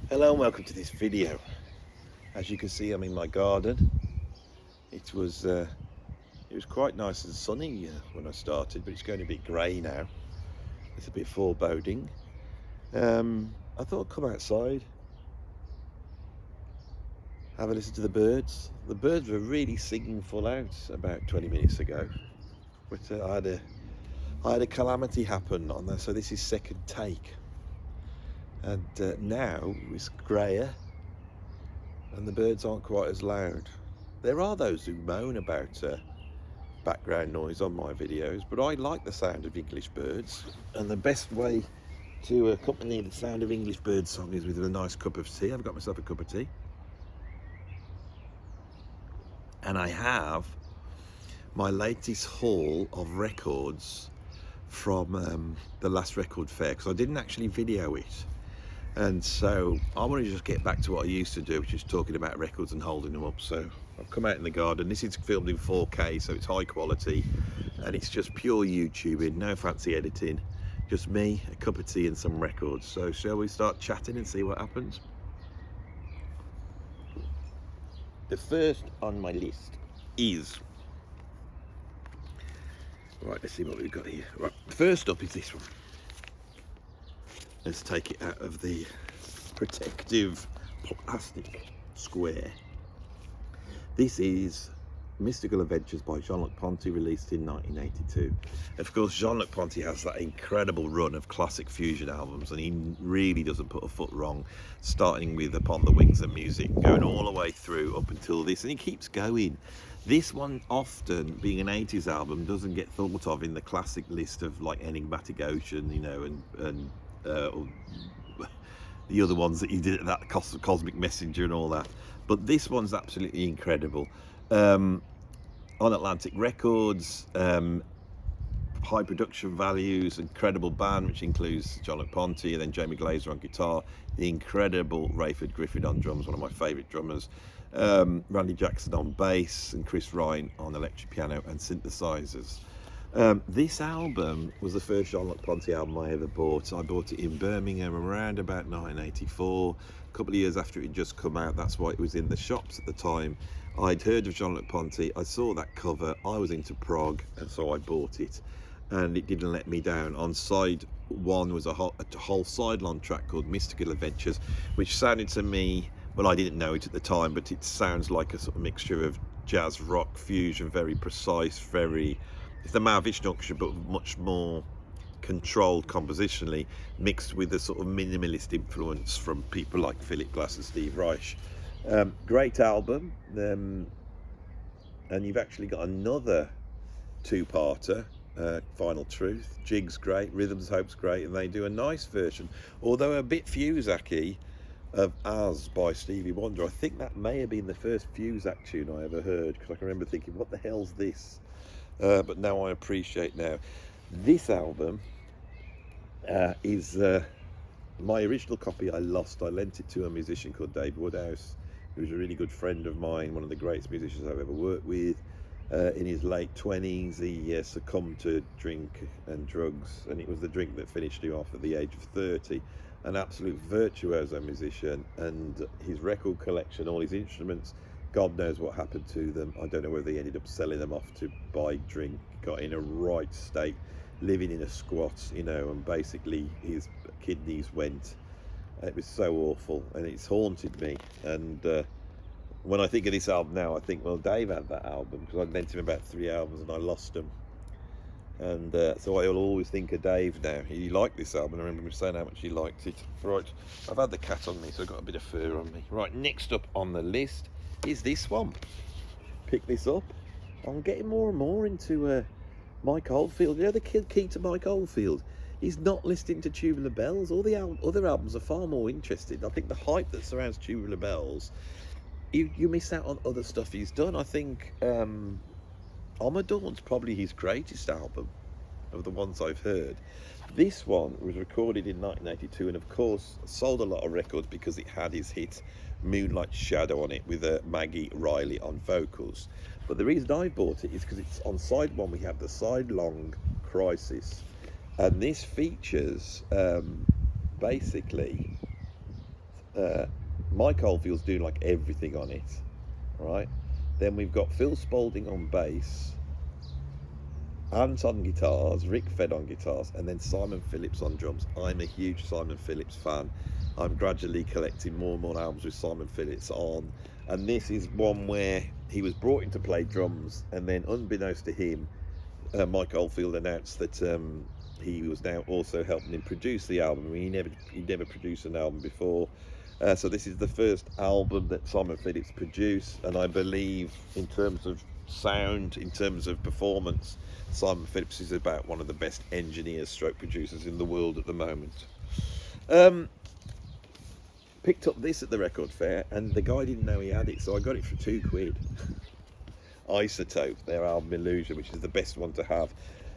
Hello and welcome to this video. As you can see, I'm in my garden. It was quite nice and sunny when I started, but it's going a bit grey now. It's a bit foreboding. I thought I'd come outside, have a listen to the birds. The birds were really singing full out about 20 minutes ago, but I had a calamity happen on there, so this is second take. And now it's greyer and the birds aren't quite as loud. There are those who moan about background noise on my videos, but I like the sound of English birds, and the best way to accompany the sound of English bird song is with a nice cup of tea. I've got myself a cup of tea, and I have my latest haul of records from the last record fair, because I didn't actually video it. And so I want to just get back to what I used to do, which is talking about records and holding them up. So I've come out in the garden. This is filmed in 4K, so it's high quality, and it's just pure YouTubing, no fancy editing, just me, a cup of tea and some records. So shall we start chatting and see what happens? The first on my list is, right, let's see what we've got here. Right, first up is this one. Let's take it out of the protective plastic square. This is Mystical Adventures by Jean-Luc Ponty, released in 1982. Of course, Jean-Luc Ponty has that incredible run of classic fusion albums, and he really doesn't put a foot wrong, starting with Upon the Wings of Music, going all the way through up until this, and he keeps going. This one, often being an 80s album, doesn't get thought of in the classic list of like Enigmatic Ocean, you know, and the other ones that he did, that Cosmic Messenger and all that. But this one's absolutely incredible. On Atlantic Records, high production values, incredible band, which includes Jean-Luc Ponty and then Jamie Glazer on guitar, the incredible Rayford Griffin on drums, one of my favourite drummers, Randy Jackson on bass, and Chris Ryan on electric piano and synthesizers. This album was the first Jean-Luc Ponty album I ever bought. I bought it in Birmingham around about 1984, a couple of years after it had just come out. That's why it was in the shops at the time. I'd heard of Jean-Luc Ponty, I saw that cover, I was into prog, and so I bought it, and it didn't let me down. On side one was a whole sideline track called Mystical Adventures, which sounded to me, well, I didn't know it at the time, but it sounds like a sort of mixture of jazz rock fusion, very precise, it's the Mahavishnu, but much more controlled compositionally, mixed with a sort of minimalist influence from people like Philip Glass and Steve Reich. Great album, and you've actually got another two-parter, Final Truth. Jig's great, Rhythms Hope's great, and they do a nice version, although a bit Fuzak-y, of As by Stevie Wonder. I think that may have been the first Fuzak tune I ever heard, because I can remember thinking, what the hell's this? But now I appreciate now. This album is my original copy I lost. I lent it to a musician called Dave Woodhouse, who was a really good friend of mine, one of the greatest musicians I've ever worked with. In his late 20s, he succumbed to drink and drugs, and it was the drink that finished him off at the age of 30. An absolute virtuoso musician, and his record collection, all his instruments, God knows what happened to them. I don't know whether he ended up selling them off to buy drink, got in a right state, living in a squat, you know, and basically his kidneys went. It was so awful, and it's haunted me. And when I think of this album now, I think, well, Dave had that album, because I lent him about 3 albums and I lost them. And so I'll always think of Dave now. He liked this album. I remember him saying how much he liked it. Right, I've had the cat on me, so I've got a bit of fur on me. Right, next up on the list is this one. Pick this up. I'm getting more and more into Mike Oldfield. You know the key to Mike Oldfield? He's not listening to Tubular Bells. All the other albums are far more interesting. I think the hype that surrounds Tubular Bells, you miss out on other stuff he's done. I think Omadorn's probably his greatest album of the ones I've heard. This one was recorded in 1982, and of course sold a lot of records because it had his hit Moonlight Shadow on it with Maggie Riley on vocals. But the reason I bought it is because it's on side one. We have the side long Crisis, and this features basically Mike Oldfield's doing like everything on it, right? Then we've got Phil Spaulding on bass, Ant on guitars, Rick Fed on guitars, and then Simon Phillips on drums. I'm a huge Simon Phillips fan. I'm gradually collecting more and more albums with Simon Phillips on, and this is one where he was brought in to play drums, and then unbeknownst to him, Mike Oldfield announced that he was now also helping him produce the album. I mean, he never produced an album before. So this is the first album that Simon Phillips produced, and I believe in terms of sound, in terms of performance, Simon Phillips is about one of the best engineers stroke producers in the world at the moment. Picked up this at the record fair, and the guy didn't know he had it, so I got it for £2. Isotope, their album Illusion, which is the best one to have.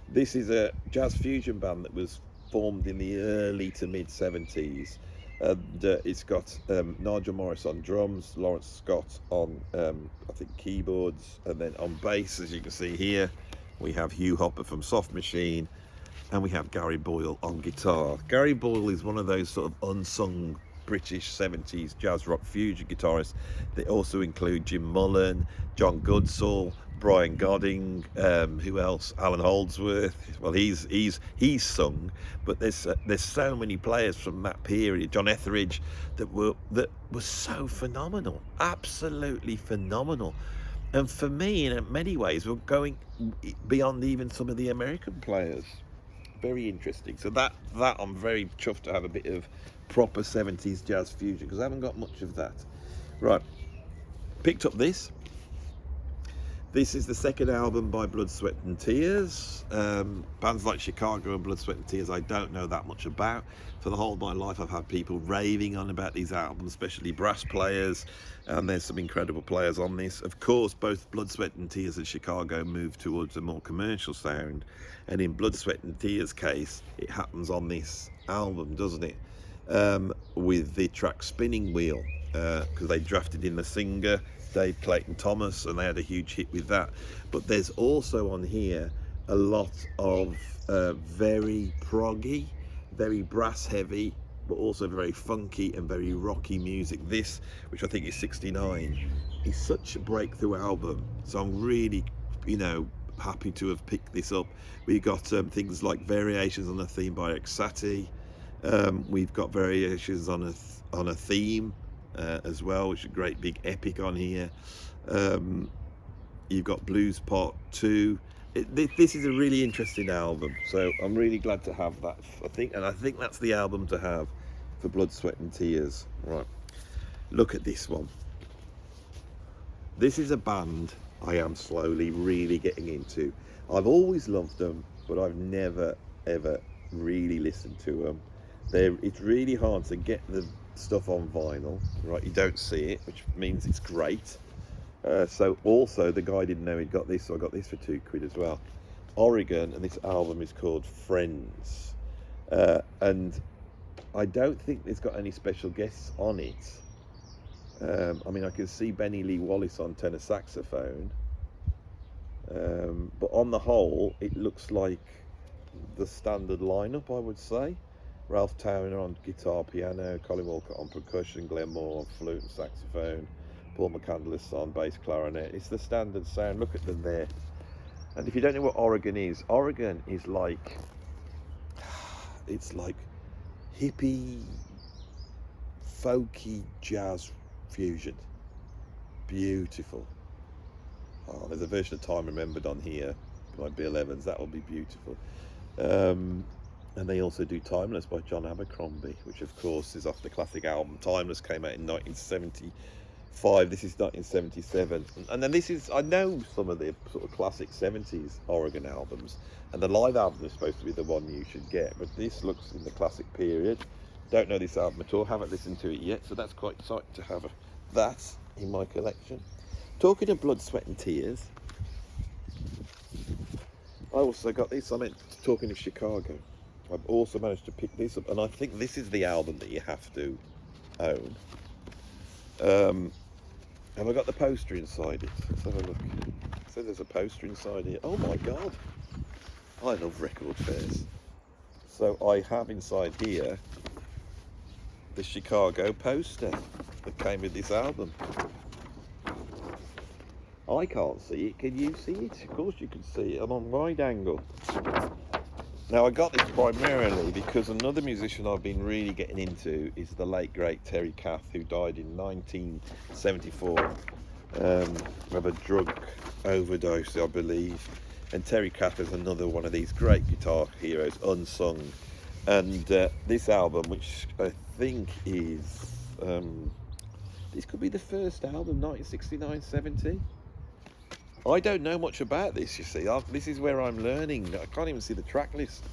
This is a jazz fusion band that was formed in the early to mid 70s. And it's got Nigel Morris on drums, Lawrence Scott on I think keyboards, and then on bass, as you can see here, we have Hugh Hopper from Soft Machine, and we have Gary Boyle on guitar. Gary Boyle is one of those sort of unsung British 70s jazz rock fusion guitarists. They also include Jim Mullen, John Goodsall, Brian Godding, who else? Alan Holdsworth. Well, he's sung, but there's so many players from that period. John Etheridge that were so phenomenal, absolutely phenomenal. And for me, in many ways, we're going beyond even some of the American players. Very interesting. So that I'm very chuffed to have a bit of proper 70s jazz fusion, because I haven't got much of that. Right, picked up this. This is the second album by Blood, Sweat and Tears. Bands like Chicago and Blood, Sweat and Tears I don't know that much about. For the whole of my life I've had people raving on about these albums, especially brass players, and there's some incredible players on this. Of course, both Blood, Sweat and Tears and Chicago moved towards a more commercial sound, and in Blood, Sweat and Tears case it happens on this album, doesn't it? With the track Spinning Wheel, because they drafted in the singer Dave Clayton Thomas, and they had a huge hit with that. But there's also on here a lot of very proggy, very brass heavy, but also very funky and very rocky music. This, which I think is 69, is such a breakthrough album, so I'm really, happy to have picked this up. We've got things like variations on a theme by Exati. We've got variations on a theme as well, which is a great big epic on here. You've got Blues Part 2. This is a really interesting album, so I'm really glad to have that. I think that's the album to have for Blood, Sweat and Tears. Right, look at this one. This is a band I am slowly really getting into. I've always loved them, but I've never ever really listened to them. It's really hard to get the stuff on vinyl, right? You don't see it, which means it's great. So also the guy didn't know he'd got this, so I got this for £2 as well. Oregon, and this album is called Friends, and I don't think it's got any special guests on it. I mean, I can see Benny Lee Wallace on tenor saxophone, but on the whole it looks like the standard lineup, I would say. Ralph Towner on guitar, piano, Colin Walker on percussion, Glenn Moore on flute and saxophone, Paul McCandless on bass clarinet. It's the standard sound. Look at them there. And if you don't know what Oregon is like, it's like hippie, folky jazz fusion. Beautiful. Oh, there's a version of Time Remembered on here by Bill Evans. That will be beautiful. And they also do Timeless by John Abercrombie, which of course is off the classic album. Timeless came out in 1975. This is 1977. And then this is, I know some of the sort of classic 70s Oregon albums, and the live album is supposed to be the one you should get, but this looks in the classic period. Don't know this album at all, haven't listened to it yet, so that's quite exciting to have that in my collection. Talking of Blood, Sweat and Tears, I also got this. I meant talking of Chicago. I've also managed to pick this up, and I think this is the album that you have to own. Have I got the poster inside it? Let's have a look. So there's a poster inside here. Oh my God, I love record fairs. So I have inside here the Chicago poster that came with this album. I can't see it. Can you see it? Of course you can see it. I'm on wide angle. Now, I got this primarily because another musician I've been really getting into is the late great Terry Kath, who died in 1974 of a drug overdose, I believe. And Terry Kath is another one of these great guitar heroes, unsung. And this album, which I think is, this could be the first album, 1969-70. I don't know much about this, you see. This is where I'm learning. I can't even see the track list.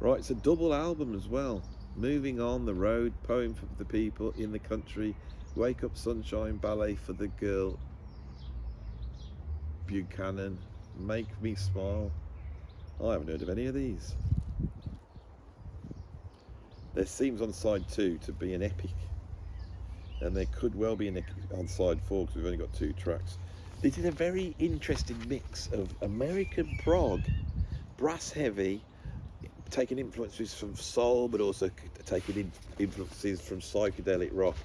Right, it's a double album as well. Moving on the road, poem for the people in the country, wake up sunshine, ballet for the girl, Buchanan, make me smile. I haven't heard of any of these. There seems on side 2 to be an epic. And there could well be an epic on side 4 because we've only got 2 tracks. This is a very interesting mix of American prog, brass heavy, taking influences from soul, but also taking influences from psychedelic rock.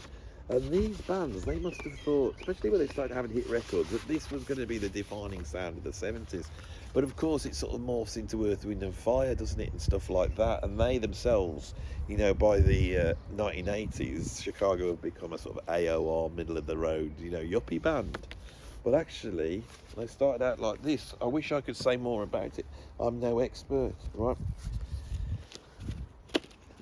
And these bands, they must have thought, especially when they started having hit records, that this was going to be the defining sound of the 70s. But of course, it sort of morphs into Earth, Wind and Fire, doesn't it, and stuff like that. And they themselves, you know, by the 1980s, Chicago have become a sort of AOR, middle of the road, you know, yuppie band. But actually, they started out like this. I wish I could say more about it. I'm no expert, right?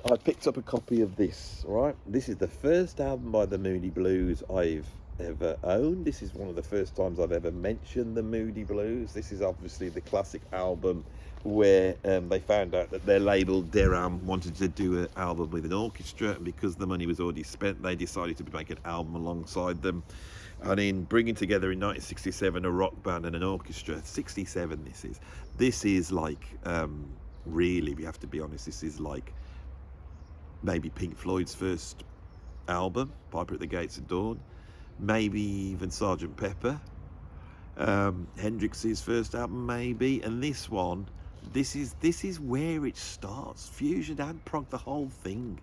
I picked up a copy of this, right? This is the first album by the Moody Blues I've ever owned. This is one of the first times I've ever mentioned the Moody Blues. This is obviously the classic album where they found out that their label Deram wanted to do an album with an orchestra, and because the money was already spent, they decided to make an album alongside them. And in bringing together in 1967 a rock band and an orchestra, 67 this is like, really, we have to be honest, this is like maybe Pink Floyd's first album, Piper at the Gates of Dawn, maybe even Sgt. Pepper, Hendrix's first album maybe, and this one, this is where it starts. Fusion and prog, the whole thing.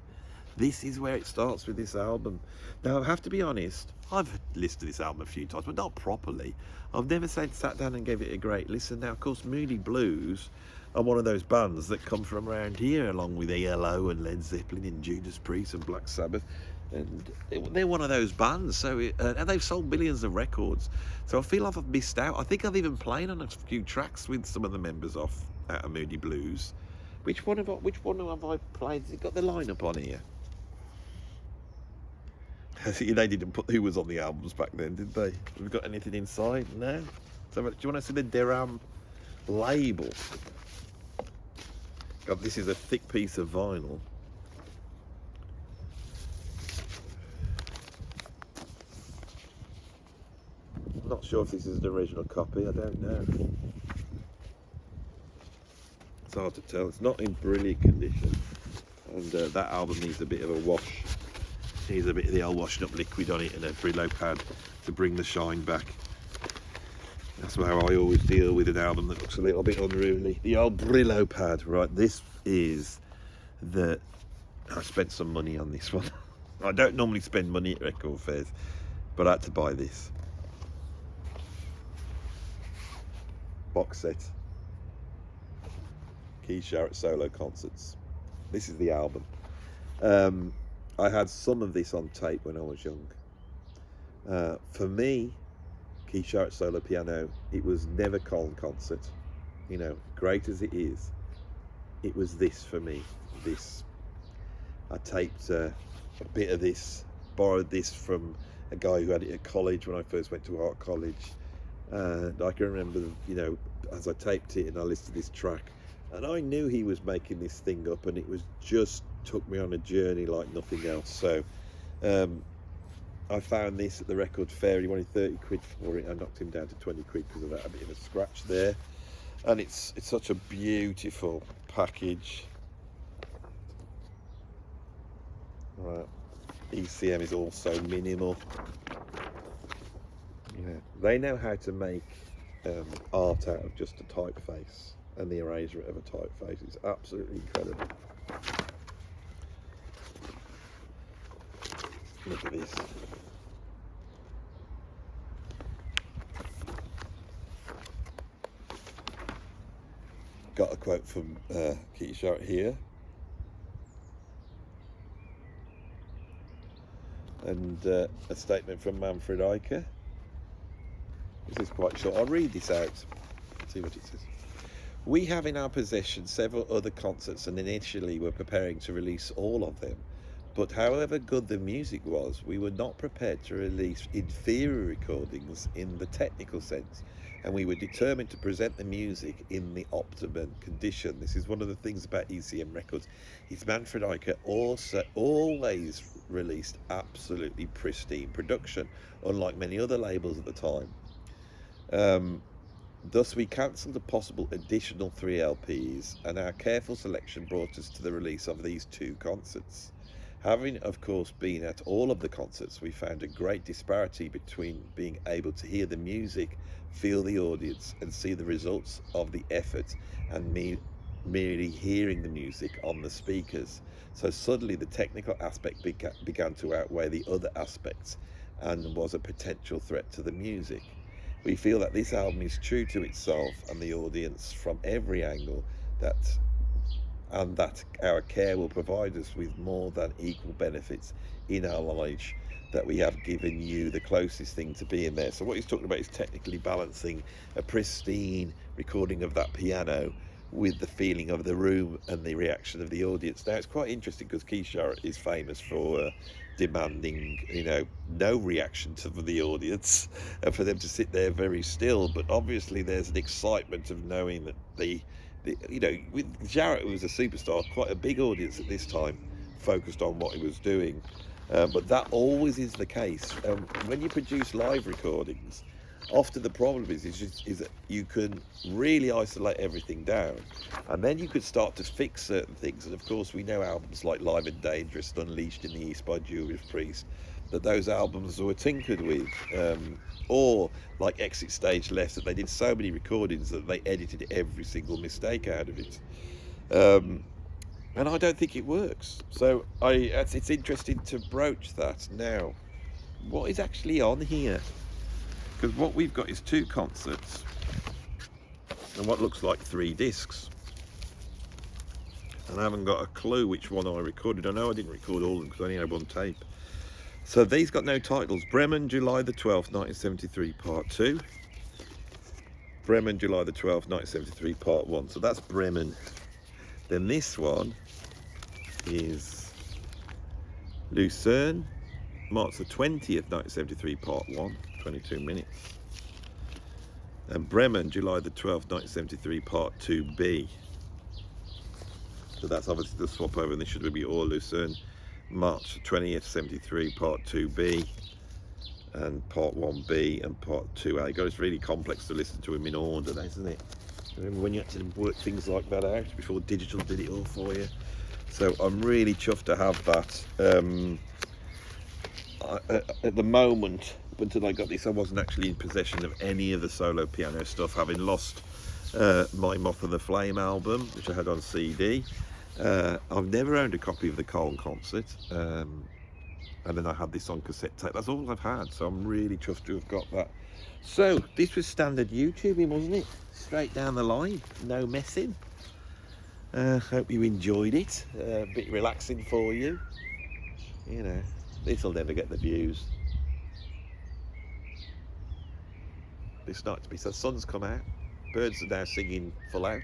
This is where it starts with this album. Now, I have to be honest, I've listened to this album a few times, but not properly. I've never sat down and gave it a great listen. Now, of course, Moody Blues are one of those bands that come from around here, along with ELO and Led Zeppelin and Judas Priest and Black Sabbath. And they're one of those bands, so and they've sold millions of records. So I feel like I've missed out. I think I've even played on a few tracks with some of the members off out of Moody Blues. Which one have I played? Has it got the lineup on here? They didn't put who was on the albums back then, did they? Have we got anything inside? No? So, do you want to see the Deram label? God, this is a thick piece of vinyl. I'm not sure if this is an original copy, I don't know. It's hard to tell. It's not in brilliant condition. And that album needs a bit of a wash. Needs a bit of the old washing up liquid on it and a Brillo pad to bring the shine back. That's how I always deal with an album that looks a little bit unruly. The old Brillo pad, right? This is the... I spent some money on this one. I don't normally spend money at record fairs, but I had to buy this. Box set. Keith Jarrett solo concerts. This is the album. I had some of this on tape when I was young. For me, Keith Jarrett solo piano, it was never Colin concert. You know, great as it is, it was this for me. This. I taped a bit of this, borrowed this from a guy who had it at college when I first went to art college. And I can remember, you know, as I taped it and I listened to this track, and I knew he was making this thing up, and it was just took me on a journey like nothing else. So I found this at the record fair. He wanted 30 quid for it. I knocked him down to 20 quid because of that, a bit of a scratch there. And it's such a beautiful package. Right, ECM is also minimal. Yeah, they know how to make art out of just a typeface and the erasure of a typeface. It's absolutely incredible. Look at this. Got a quote from Keith Jarrett here. And a statement from Manfred Eicher. This is quite short. I'll read this out. See what it says. We have in our possession several other concerts, and initially were preparing to release all of them. But however good the music was, we were not prepared to release inferior recordings in the technical sense, and we were determined to present the music in the optimum condition. This is one of the things about ECM Records. Is Manfred Eicher also always released absolutely pristine production, unlike many other labels at the time. Thus we cancelled a possible additional 3 LPs, and our careful selection brought us to the release of these 2 concerts. Having, of course, been at all of the concerts, we found a great disparity between being able to hear the music, feel the audience, and see the results of the effort, and merely hearing the music on the speakers. So suddenly the technical aspect began to outweigh the other aspects, and was a potential threat to the music. We feel that this album is true to itself and the audience from every angle, and that our care will provide us with more than equal benefits in our lives, that we have given you the closest thing to being there. So what he's talking about is technically balancing a pristine recording of that piano with the feeling of the room and the reaction of the audience. Now it's quite interesting because Keith Jarrett is famous for demanding, no reaction to the audience, and for them to sit there very still. But obviously there's an excitement of knowing that with Jarrett, who was a superstar, quite a big audience at this time focused on what he was doing. But that always is the case. When you produce live recordings, often the problem is that you can really isolate everything down, and then you could start to fix certain things. And of course, we know albums like Live and Dangerous and Unleashed in the East by Julius Priest, that those albums were tinkered with, or like Exit Stage Left, that they did so many recordings that they edited every single mistake out of it. And I don't think it works. So it's interesting to broach that. Now, what is actually on here? Because what we've got is 2 concerts and what looks like 3 discs. And I haven't got a clue which one I recorded. I know I didn't record all of them because I only had 1 tape. So these got no titles. Bremen, July the 12th, 1973, Part 2. Bremen, July the 12th, 1973, Part 1. So that's Bremen. Then this one is Lucerne, March the 20th, 1973, Part 1, 22 minutes. And Bremen, July the 12th, 1973, Part 2B. So that's obviously the swap over, and this should be all Lucerne, March 20th, 73, Part 2B, and Part 1B and Part 2A. God, it's really complex to listen to them in order, isn't it? Remember when you had to work things like that out before digital did it all for you? So I'm really chuffed to have that. At the moment, up until I got this, I wasn't actually in possession of any of the solo piano stuff, having lost my Moth of the Flame album, which I had on CD. I've never owned a copy of the Cole concert, and then I had this on cassette tape. That's all I've had, so I'm really chuffed to have got that. So this was standard YouTubing, wasn't it? Straight down the line, no messing. Hope you enjoyed it. A bit relaxing for you. This'll never get the views. It's not to be. So the sun's come out. Birds are now singing full out.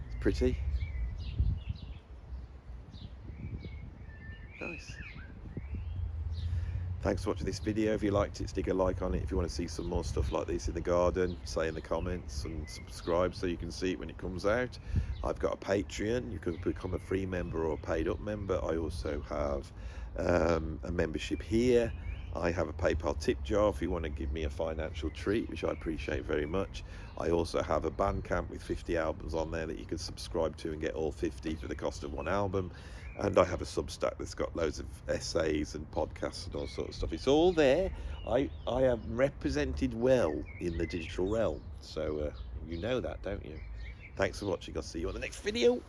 It's pretty. Nice. Thanks for watching this video. If you liked it, stick a like on it. If you want to see some more stuff like this in the garden, say in the comments, and subscribe so you can see it when it comes out. I've got a Patreon. You can become a free member or a paid up member. I also have a membership here. I have a PayPal tip jar if you want to give me a financial treat, which I appreciate very much. I also have a Bandcamp with 50 albums on there that you can subscribe to and get all 50 for the cost of 1 album. And I have a Substack that's got loads of essays and podcasts and all sorts of stuff. It's all there. I am represented well in the digital realm. So you know that, don't you? Thanks for watching. I'll see you on the next video.